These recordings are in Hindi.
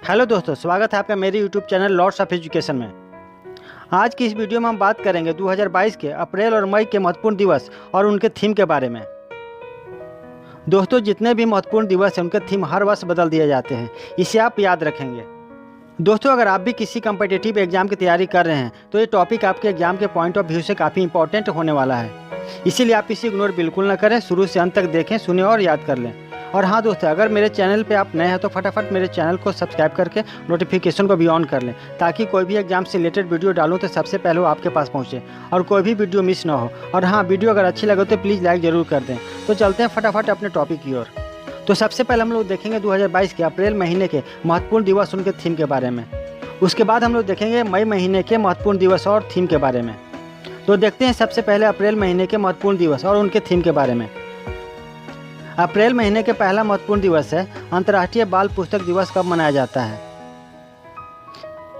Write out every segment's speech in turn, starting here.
हेलो दोस्तों, स्वागत है आपका मेरे YouTube channel Lords of Education में। आज की इस वीडियो में हम बात करेंगे 2022 के अप्रैल और मई के महत्वपूर्ण दिवस और उनके थीम के बारे में। दोस्तों, जितने भी महत्वपूर्ण दिवस हैं उनके थीम हर वर्ष बदल दिए जाते हैं, इसे आप याद रखेंगे। दोस्तों, अगर आप भी किसी कम्पिटिटिव एग्जाम की तैयारी कर रहे हैं तो ये टॉपिक आपके एग्जाम के पॉइंट ऑफ व्यू से काफ़ी इंपॉर्टेंट होने वाला है, इसीलिए आप इसे इग्नोर बिल्कुल ना करें, शुरू से अंत तक देखें, सुनें और याद कर लें। और हाँ दोस्तों, अगर मेरे चैनल पे आप नए हैं तो फटाफट मेरे चैनल को सब्सक्राइब करके नोटिफिकेशन को भी ऑन कर लें, ताकि कोई भी एग्जाम से रिलेटेड वीडियो डालूं तो सबसे पहले वो आपके पास पहुंचे और कोई भी वीडियो मिस ना हो। और हाँ, वीडियो अगर अच्छी लगे तो प्लीज़ लाइक ज़रूर कर दें। तो चलते हैं फटाफट अपने टॉपिक की ओर। तो सबसे पहले हम लोग देखेंगे 2022 के अप्रैल महीने के महत्वपूर्ण दिवस, उनके थीम के बारे में। उसके बाद हम लोग देखेंगे मई महीने के महत्वपूर्ण दिवस और थीम के बारे में। तो देखते हैं सबसे पहले अप्रैल महीने के महत्वपूर्ण दिवस और उनके थीम के बारे में। अप्रैल महीने के पहला महत्वपूर्ण दिवस है अंतर्राष्ट्रीय बाल पुस्तक दिवस। कब मनाया जाता है?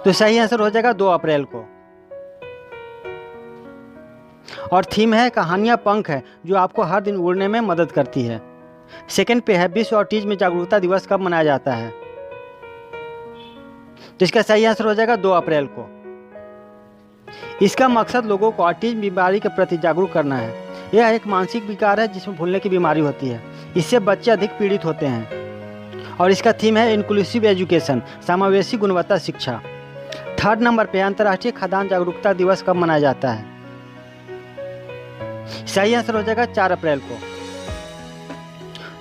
तो सही आंसर हो जाएगा 2 अप्रैल को। और थीम है कहानियां पंख है, जो आपको हर दिन उड़ने में मदद करती है। सेकंड पे है विश्व ऑटिज्म जागरूकता दिवस। कब मनाया जाता है? तो इसका सही आंसर हो जाएगा 2 अप्रैल को। इसका मकसद लोगों को ऑटिज्म बीमारी के प्रति जागरूक करना है। यह एक मानसिक विकार है जिसमें भूलने की बीमारी होती है। इससे बच्चे अधिक पीड़ित होते हैं। और इसका थीम है इंक्लूसिव एजुकेशन, समावेशी गुणवत्ता शिक्षा। थर्ड नंबर पे अंतर्राष्ट्रीय खाद्यान्न जागरूकता दिवस। कब मनाया जाता है? सही आंसर हो जाएगा 4 अप्रैल को।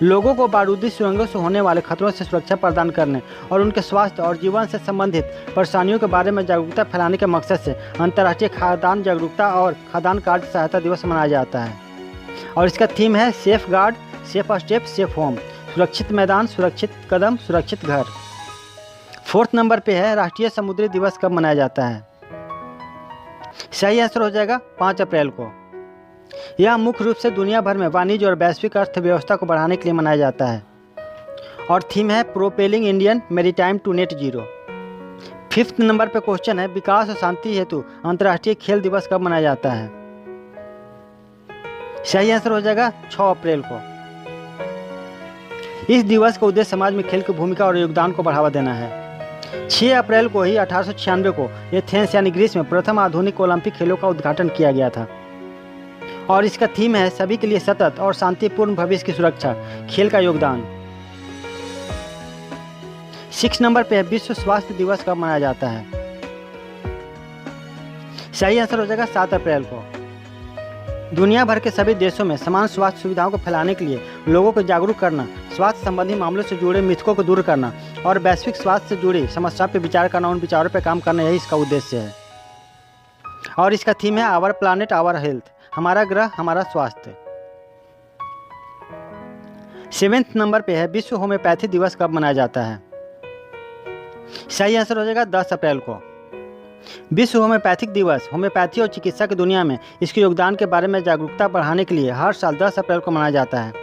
लोगों को बारूदी सुरंगों से होने वाले खतरों से सुरक्षा प्रदान करने और उनके स्वास्थ्य और जीवन से संबंधित परेशानियों के बारे में जागरूकता फैलाने के मकसद से अंतर्राष्ट्रीय खाद्यान्न जागरूकता और खाद्यान्न कार्ड सहायता दिवस मनाया जाता है। और इसका थीम है safe guard, safe step, safe home, सुरक्षित मैदान, सुरक्षित कदम, सुरक्षित घर। फोर्थ नंबर पे है राष्ट्रीय समुद्री दिवस। कब मनाया जाता है? सही आंसर हो जाएगा 5 अप्रैल को। यह मुख्य रूप से दुनिया भर में वाणिज्य और वैश्विक अर्थव्यवस्था को बढ़ाने के लिए मनाया जाता है। और थीम है propelling Indian maritime to net zero. Fifth number पे क्वेश्चन है विकास और शांति हेतु अंतर्राष्ट्रीय खेल दिवस कब मनाया जाता है? सही आंसर हो जाएगा 6 अप्रैल को। इस दिवस का उद्देश्य समाज में खेल की भूमिका और योगदान को बढ़ावा देना है। 6 अप्रैल को ही 1896 को एथेंस यानी ग्रीस में प्रथम आधुनिक ओलंपिक खेलों का उद्घाटन किया गया था। और इसका थीम है सभी के लिए सतत और शांतिपूर्ण भविष्य की सुरक्षा, खेल का योगदान। 6 नंबर पे है विश्व स्वास्थ्य दिवस। कब मनाया जाता है? सही आंसर हो जाएगा 7 अप्रैल को। दुनिया भर के सभी देशों में समान स्वास्थ्य सुविधाओं को फैलाने के लिए लोगों को जागरूक करना, स्वास्थ्य संबंधी मामलों से जुड़े मिथकों को दूर करना और वैश्विक स्वास्थ्य से जुड़ी समस्याओं पर विचार करना, उन विचारों पर काम करना, यही इसका उद्देश्य है। और इसका थीम है आवर प्लानेट आवर हेल्थ, हमारा ग्रह हमारा स्वास्थ्य। 7वें नंबर पे है विश्व होम्योपैथी दिवस। कब मनाया जाता है? सही आंसर हो जाएगा 10 अप्रैल को। विश्व होम्योपैथिक दिवस होम्योपैथी और चिकित्सा की दुनिया में इसके योगदान के बारे में जागरूकता बढ़ाने के लिए हर साल 10 अप्रैल को मनाया जाता है।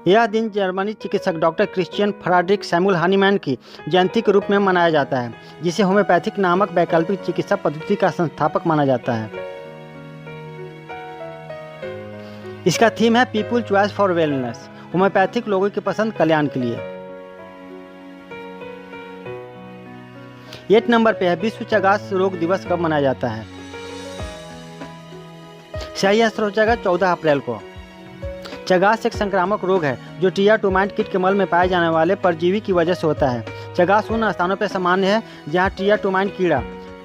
यह दिन जर्मनी चिकित्सक डॉक्टर क्रिश्चियन फ्रेडरिक सैमुअल हानीमैन की जयंती के रूप में मनाया जाता है, जिसे होम्योपैथिक नामक वैकल्पिक चिकित्सा पद्धति का संस्थापक माना जाता है। इसका थीम है people choice for wellness, homeopathic लोगों की पसंद कल्याण के लिए। 8 नंबर पे है विश्व चगास रोग दिवस। कब मनाया जाता है? सही आंसर हो जाएगा 14 अप्रैल को। चगास एक संक्रामक रोग है जो टिया टोमाइट कीट के मल में पाए जाने वाले परजीवी की वजह से होता है। चगास उन स्थानों पर सामान्य है जहाँ टिया टोमाइट कीड़ा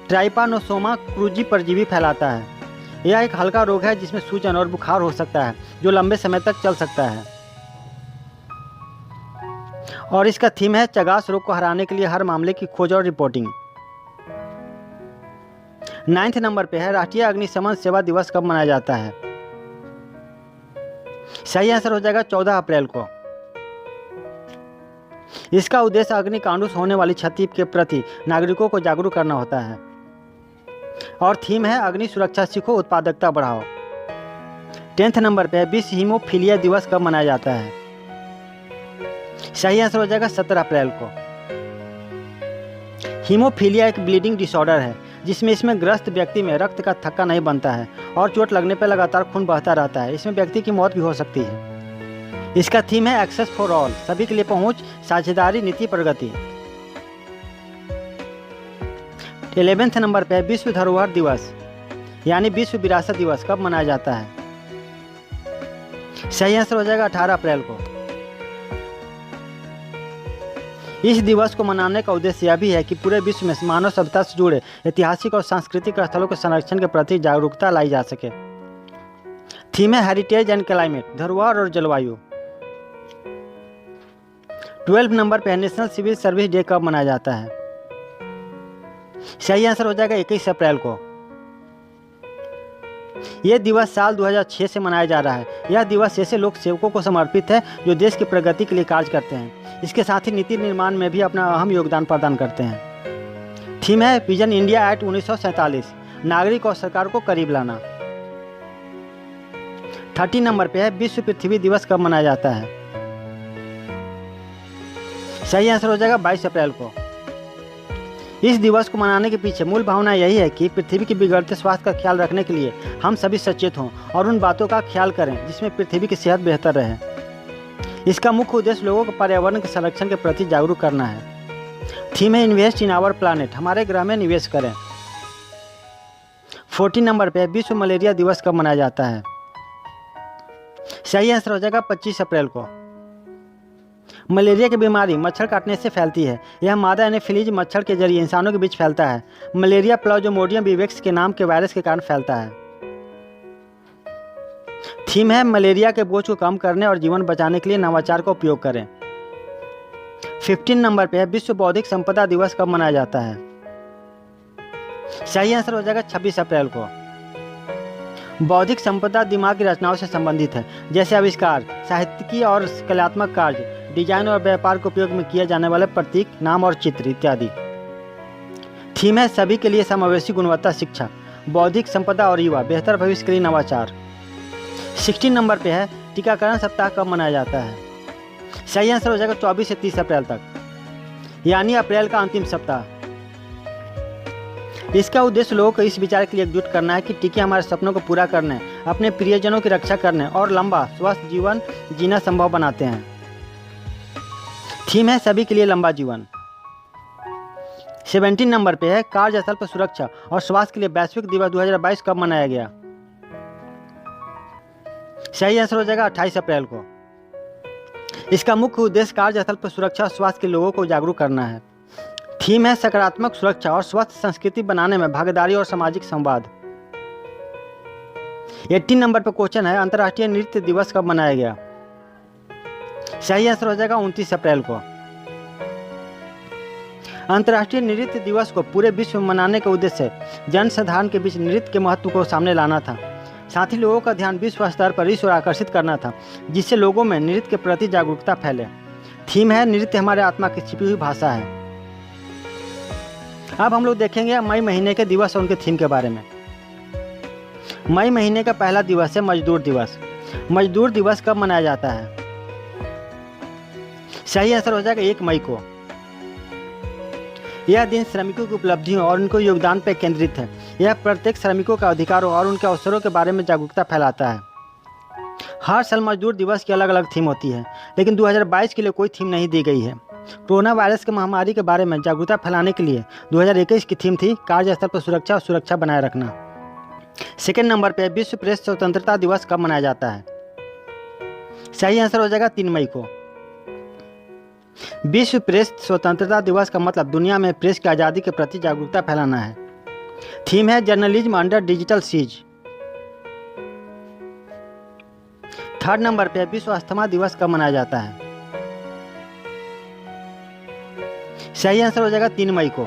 ट्राइपानोसोमा क्रूजी परजीवी फैलाता है। यह एक हल्का रोग है जिसमें सूजन और बुखार हो सकता है, जो लंबे समय तक चल सकता है। और इसका थीम है चगास रोग को हराने के लिए हर मामले की खोज और रिपोर्टिंग। 9वें नंबर पे है राष्ट्रीय अग्निशमन सेवा दिवस। कब मनाया जाता है? सही आंसर हो जाएगा 14 अप्रैल को। इसका उद्देश्य अग्निकांडों से होने वाली क्षति के प्रति नागरिकों को जागरूक करना होता है। और थीम है अग्नि सुरक्षा सीखो, उत्पादकता बढ़ाओ। 10वें नंबर पे है विश्व हीमोफीलिया दिवस। कब मनाया जाता है? सही आंसर हो जाएगा 17 अप्रैल को। हीमोफीलिया एक ब्लीडिंग डिसऑर्डर है जिसमें इसमें ग्रस्त व्यक्ति में रक्त का थक्का नहीं बनता है और चोट लगने पर लगातार खून बहता रहता है। इसमें व्यक्ति की मौत भी हो सकती है। इसका थीम है एक्सेस फॉर ऑल, सभी के लिए पहुंच, साझेदारी, नीति, प्रगति। 11वें नंबर पे है विश्व धरोहर दिवस यानी विश्व विरासत दिवस कब मनाया जाता है? सही आंसर हो जाएगा 18 अप्रैल को। इस दिवस को मनाने का उद्देश्य यह भी है कि पूरे विश्व में मानव सभ्यता से जुड़े ऐतिहासिक और सांस्कृतिक स्थलों के संरक्षण के प्रति जागरूकता लाई जा सके। थीम है हेरिटेज एंड क्लाइमेट, धरोहर और जलवायु। 12 नंबर पे नेशनल सिविल सर्विस डे कब मनाया जाता है? सही आंसर हो जाएगा 21 अप्रैल को। यह दिवस साल 2006 से मनाया जा रहा है। यह दिवस ऐसे लोक सेवकों को समर्पित है जो देश की प्रगति के लिए कार्य करते हैं। इसके साथ ही नीति निर्माण में भी अपना अहम योगदान प्रदान करते हैं। थीम है विजन इंडिया एक्ट 1947, नागरिक और सरकार को करीब लाना। 30 नंबर पे है विश्व पृथ्वी दिवस कब मनाया जाता है? सही आंसर हो जाएगा 22 अप्रैल को। इस दिवस को मनाने के पीछे मूल भावना यही है कि पृथ्वी के बिगड़ते स्वास्थ्य का ख्याल रखने के लिए हम सभी सचेत हों और उन बातों का ख्याल करें जिसमें पृथ्वी की सेहत बेहतर रहे। इसका मुख्य उद्देश्य लोगों को पर्यावरण के संरक्षण के प्रति जागरूक करना है। थीम है इन्वेस्ट इन आवर प्लानेट, हमारे ग्रह में निवेश करें। 14 नंबर पे विश्व मलेरिया दिवस कब मनाया जाता है? सही आंसर हो जाएगा 25 अप्रैल को। मलेरिया की बीमारी मच्छर काटने से फैलती है। यह मादा एनोफिलीज मच्छर के जरिए इंसानों के बीच फैलता है। मलेरिया प्लाज्मोडियम विवेक्स के नाम के वायरस के कारण फैलता है। थीम है मलेरिया के बोझ को कम करने और जीवन बचाने के लिए नवाचार का उपयोग करें। 15 नंबर पे है विश्व बौद्धिक संपदा दिवस कब मनाया जाता है? सही आंसर हो जाएगा 26 अप्रैल को। बौद्धिक संपदा दिमाग की रचनाओं से संबंधित है, जैसे आविष्कार, साहित्यिकी और कलात्मक कार्य, डिजाइन और व्यापार के उपयोग में किए जाने वाले प्रतीक, नाम और चित्र इत्यादि। थीम है सभी के लिए समावेशी गुणवत्ता शिक्षा, बौद्धिक संपदा और युवा, बेहतर भविष्य के लिए नवाचार। 16 नंबर पे है टीकाकरण सप्ताह कब मनाया जाता है? सही आंसर हो जाएगा 24 से 30 अप्रैल तक, यानी अप्रैल का अंतिम सप्ताह। इसका उद्देश्य लोगों को इस विचार के लिए एकजुट करना है कि टीके हमारे सपनों को पूरा करने, अपने प्रियजनों की रक्षा करने और लंबा स्वस्थ जीवन जीना संभव बनाते हैं। थीम है सभी के लिए लंबा जीवन। 17 नंबर पे है कार्यस्थल पर सुरक्षा और स्वास्थ्य के लिए वैश्विक दिवस 2022 कब मनाया गया? सही आंसर हो जाएगा 28 अप्रैल को। इसका मुख्य उद्देश्य कार्यस्थल पर सुरक्षा और स्वास्थ्य के लोगों को जागरूक करना है। थीम है सकारात्मक सुरक्षा और स्वस्थ संस्कृति बनाने में भागीदारी और सामाजिक संवाद। 18 नंबर पर क्वेश्चन है अंतर्राष्ट्रीय नृत्य दिवस कब मनाया गया? सही आंसर हो जाएगा 29 अप्रैल को। अंतर्राष्ट्रीय नृत्य दिवस को पूरे विश्व में मनाने का उद्देश्य जनसाधारण के बीच नृत्य के महत्व को सामने लाना था। साथ ही लोगों का ध्यान विश्व स्तर पर इस ओर आकर्षित करना था, जिससे लोगों में नृत्य के प्रति जागरूकता फैले। थीम है नृत्य हमारे आत्मा की छिपी हुई भाषा है। अब हम लोग देखेंगे मई महीने के दिवस और उनके थीम के बारे में। मई महीने का पहला दिवस है मजदूर दिवस। मजदूर दिवस कब मनाया जाता है? सही आंसर हो जाएगा 1 मई को। यह दिन श्रमिकों की उपलब्धियों और उनको योगदान पर केंद्रित है। यह प्रत्येक श्रमिकों का अधिकारों और उनके अवसरों के बारे में जागरूकता फैलाता है। हर साल मजदूर दिवस की अलग अलग थीम होती है, लेकिन 2022 के लिए कोई थीम नहीं दी गई है। कोरोना वायरस की महामारी के बारे में जागरूकता फैलाने के लिए 2021 की थीम थी कार्यस्थल पर सुरक्षा और सुरक्षा बनाए रखना। 2 नंबर पे विश्व प्रेस स्वतंत्रता दिवस कब मनाया जाता है? सही आंसर हो जाएगा 3 मई को। विश्व प्रेस स्वतंत्रता दिवस का मतलब दुनिया में प्रेस की आज़ादी के प्रति जागरूकता फैलाना है। थीम है journalism under digital siege. 3 number पे विश्व अस्थमा दिवस कब मनाया जाता है? सही आंसर हो जाएगा 3 मई को,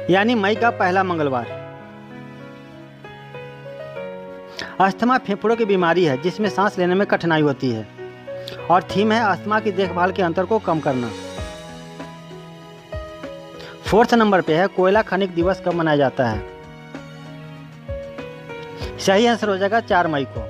यानी मई का पहला मंगलवार। अस्थमा फेफड़ों की बीमारी है जिसमें सांस लेने में कठिनाई होती है और थीम है अस्थमा की देखभाल के अंतर को कम करना। 4 नंबर पे है कोयला खनिक दिवस कब मनाया जाता है? सही आंसर हो जाएगा 4 मई को।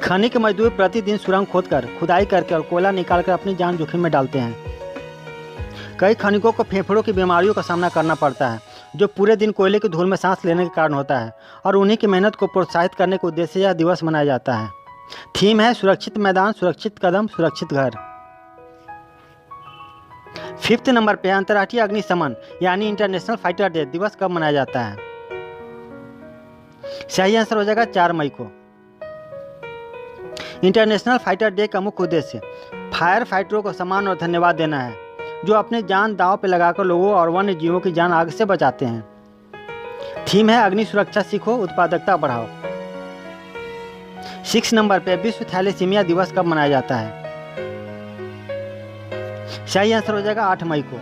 खनिक मजदूर प्रतिदिन सुरंग खोदकर, खुदाई करके और कोयला निकालकर अपनी जान जोखिम में डालते हैं। कई खनिकों को फेफड़ों की बीमारियों का सामना करना पड़ता है, जो पूरे दिन कोयले की धूल में सांस लेने के कारण होता है, और उन्हीं की मेहनत को प्रोत्साहित करने के उद्देश्य यह दिवस मनाया जाता है। थीम है सुरक्षित मैदान, सुरक्षित कदम, सुरक्षित घर। 5th नंबर पे अंतर्राष्ट्रीय अग्निशमन यानी इंटरनेशनल फाइटर डे दिवस कब मनाया जाता है? सही आंसर हो जाएगा 4 मई को। इंटरनेशनल फाइटर डे का मुख्य उद्देश्य फायर फाइटरों को सम्मान और धन्यवाद देना है, जो अपनी जान दांव पे लगाकर लोगों और वन्य जीवों की जान आग से बचाते हैं। थीम है अग्नि सुरक्षा सीखो, उत्पादकता बढ़ाओ। 6 नंबर पे विश्व थैलेसीमिया दिवस कब मनाया जाता है? सही आंसर हो जाएगा 8 मई को।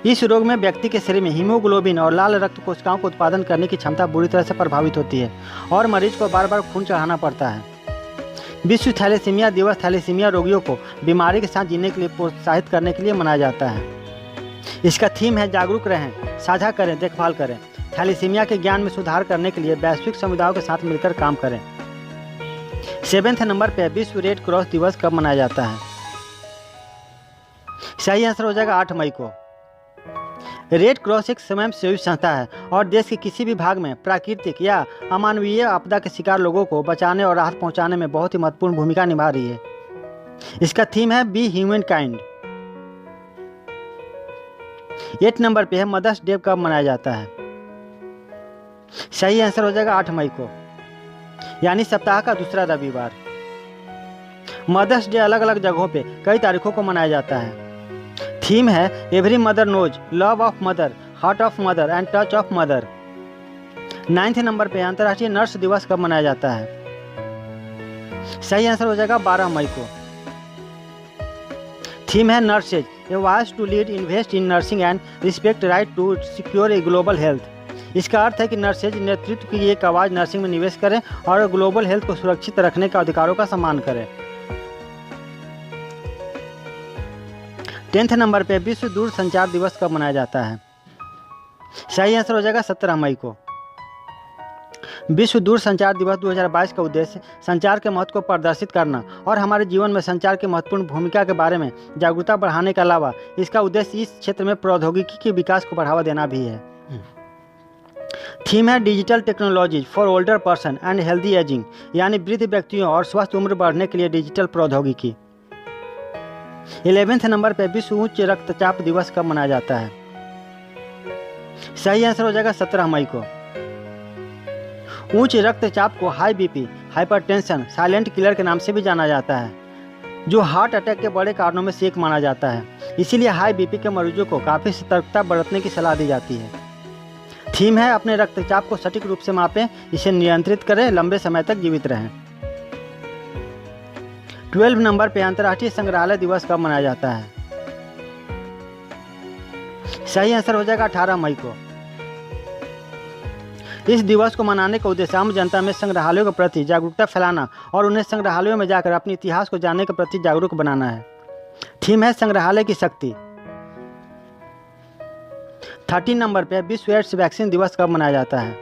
इस रोग में व्यक्ति के शरीर में हीमोग्लोबिन और लाल रक्त कोशिकाओं को उत्पादन करने की क्षमता बुरी तरह से प्रभावित होती है और मरीज को बार बार खून चढ़ाना पड़ता है। विश्व थैलेसीमिया दिवस थैलेसीमिया रोगियों को बीमारी के साथ जीने के लिए प्रोत्साहित करने के लिए मनाया जाता है। इसका थीम है जागरूक रहें, साझा करें, देखभाल करें। थैलेसीमिया के ज्ञान में सुधार करने के लिए वैश्विक समुदायों के साथ मिलकर काम करें। 7वें नंबर पर विश्व रेड क्रॉस दिवस कब मनाया जाता है? सही आंसर हो जाएगा 8 मई को। रेड क्रॉस एक स्वयंसेवी संस्था है और देश के किसी भी भाग में प्राकृतिक या अमानवीय आपदा के शिकार लोगों को बचाने और राहत पहुंचाने में बहुत ही महत्वपूर्ण भूमिका निभा रही है। इसका थीम है बी ह्यूमन काइंड। 8 नंबर पे है मदर्स डे कब मनाया जाता है? सही आंसर हो जाएगा 8 मई को, यानी सप्ताह का दूसरा रविवार। मदर्स डे अलग अलग जगहों पे कई तारीखों को मनाया जाता है। थीम है every mother knows, love of mother, heart of mother and touch of mother. 9th number पे अंतर्राष्ट्रीय नर्स दिवस कब मनाया जाता है? सही आंसर हो जाएगा 12 मई को। थीम है nurses, a voice to lead, invest in nursing and respect right to secure a global health. इसका अर्थ है कि नर्सेज नेतृत्व की एक आवाज़ नर्सिंग में निवेश करें और ग्लोबल हेल्थ को सुरक्षित रखने का अधिकारों का सम्मान करें। 10th नंबर पे विश्व दूर संचार दिवस कब मनाया जाता है? सही आंसर हो जाएगा 17 मई को। विश्व दूर संचार दिवस 2022 का उद्देश्य संचार के महत्व को प्रदर्शित करना और हमारे जीवन में संचार की महत्वपूर्ण भूमिका के बारे में जागरूकता बढ़ाने के अलावा इसका उद्देश्य इस क्षेत्र में प्रौद्योगिकी के विकास को बढ़ावा देना भी है। थीम है digital technologies for older person and healthy ageing, यानी वृद्ध व्यक्तियों और स्वस्थ उम्र बढ़ने के लिए डिजिटल प्रौद्योगिकी। 11th नंबर पर विश्व उच्च रक्तचाप दिवस कब मनाया जाता है? सही आंसर हो जाएगा 17 मई को। उच्च रक्तचाप को high BP, hypertension, silent killer के नाम से भी जाना जाता है, जो हार्ट अटैक के बड़े कारणों में से एक माना जाता है। इसीलिए हाई बीपी के मरीजों को काफ़ी सतर्कता बरतने की सलाह दी जाती है। थीम है अपने रक्तचाप को सटीक रूप से मापें, इसे नियंत्रित करें, लंबे समय तक जीवित रहें। 12 नंबर पे अंतर्राष्ट्रीय संग्रहालय दिवस कब मनाया जाता है? सही आंसर हो जाएगा 18 मई को। इस दिवस को मनाने का उद्देश्य आम जनता में संग्रहालयों के प्रति जागरूकता फैलाना और उन्हें संग्रहालयों में जाकर अपने इतिहास को जानने के प्रति जागरूक बनाना है। थीम है संग्रहालय की शक्ति। 13 नंबर पे विश्व एड्स वैक्सीन दिवस कब मनाया जाता है?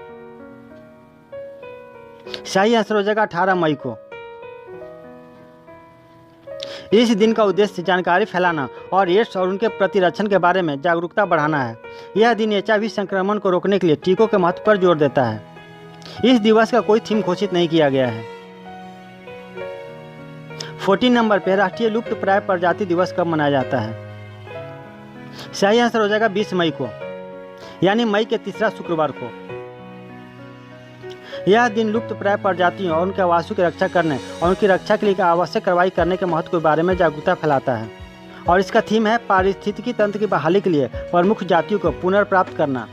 सही आंसर हो जाएगा 18 मई को। इस दिन का उद्देश्य जानकारी फैलाना और एड्स और उनके प्रतिरक्षण के बारे में जागरूकता बढ़ाना है। यह दिन HIV संक्रमण को रोकने के लिए टीकों के महत्व पर जोर देता है। इस दिवस का कोई थीम घोषित नहीं किया गया है। 14 नंबर पर राष्ट्रीय लुप्त प्राय प्रजाति दिवस कब मनाया जाता है? सही आंसर हो जाएगा 20 मई को, यानी मई के तीसरा शुक्रवार को। यह दिन लुप्त प्राय प्रजातियों और उनके आवासों की रक्षा करने और उनकी रक्षा के लिए आवश्यक कार्रवाई करने के महत्व के बारे में जागरूकता फैलाता है और इसका थीम है पारिस्थितिकी तंत्र की बहाली के लिए प्रमुख जातियों को पुनर्प्राप्त करना।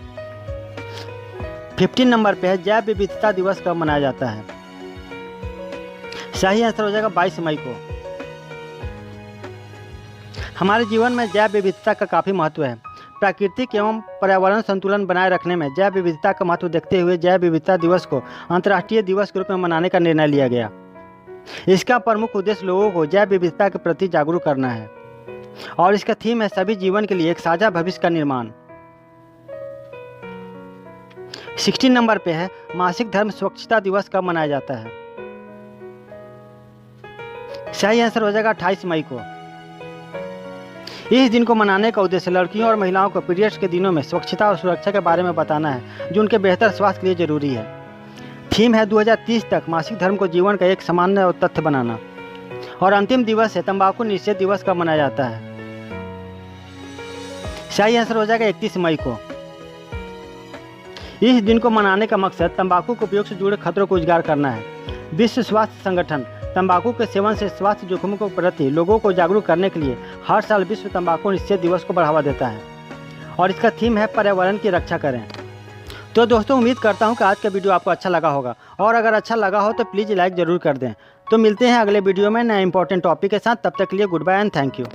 15 नंबर पे है जैव विविधता दिवस कब मनाया जाता है? सही आंसर हो जाएगा 22 मई को। हमारे जीवन में जैव विविधता का काफ़ी महत्व है। प्राकृतिक एवं पर्यावरण संतुलन बनाए रखने में जैव विविधता का महत्व देखते हुए जैव विविधता दिवस को अंतर्राष्ट्रीय दिवस के रूप में मनाने का निर्णय लिया गया। इसका प्रमुख उद्देश्य लोगों को जैव विविधता के प्रति जागरूक करना है और इसका थीम है सभी जीवन के लिए एक साझा भविष्य का निर्माण। 16 नंबर पे है मासिक धर्म स्वच्छता दिवस कब मनाया जाता है? सही आंसर हो जाएगा 28 मई को। इस दिन को मनाने का उद्देश्य लड़कियों और महिलाओं को पीरियड्स के दिनों में स्वच्छता और सुरक्षा के बारे में बताना है, जो उनके बेहतर स्वास्थ्य के लिए जरूरी है। थीम है 2030 तक मासिक धर्म को जीवन का एक सामान्य और तथ्य बनाना और अंतिम दिवस है तंबाकू निषेध दिवस कब मनाया जाता है? सही आंसर हो जाएगा 31 मई को। इस दिन को मनाने का मकसद तंबाकू के उपयोग से जुड़े खतरों को उजागर करना है। विश्व स्वास्थ्य संगठन तंबाकू के सेवन से स्वास्थ्य जोखिमों के प्रति लोगों को जागरूक करने के लिए हर साल विश्व तंबाकू निषेध दिवस को बढ़ावा देता है और इसका थीम है पर्यावरण की रक्षा करें। तो दोस्तों, उम्मीद करता हूं कि आज का वीडियो आपको अच्छा लगा होगा और अगर अच्छा लगा हो तो प्लीज़ लाइक ज़रूर कर दें। तो मिलते हैं अगले वीडियो में नए इंपॉर्टेंट टॉपिक के साथ। तब तक के लिए goodbye and thank you.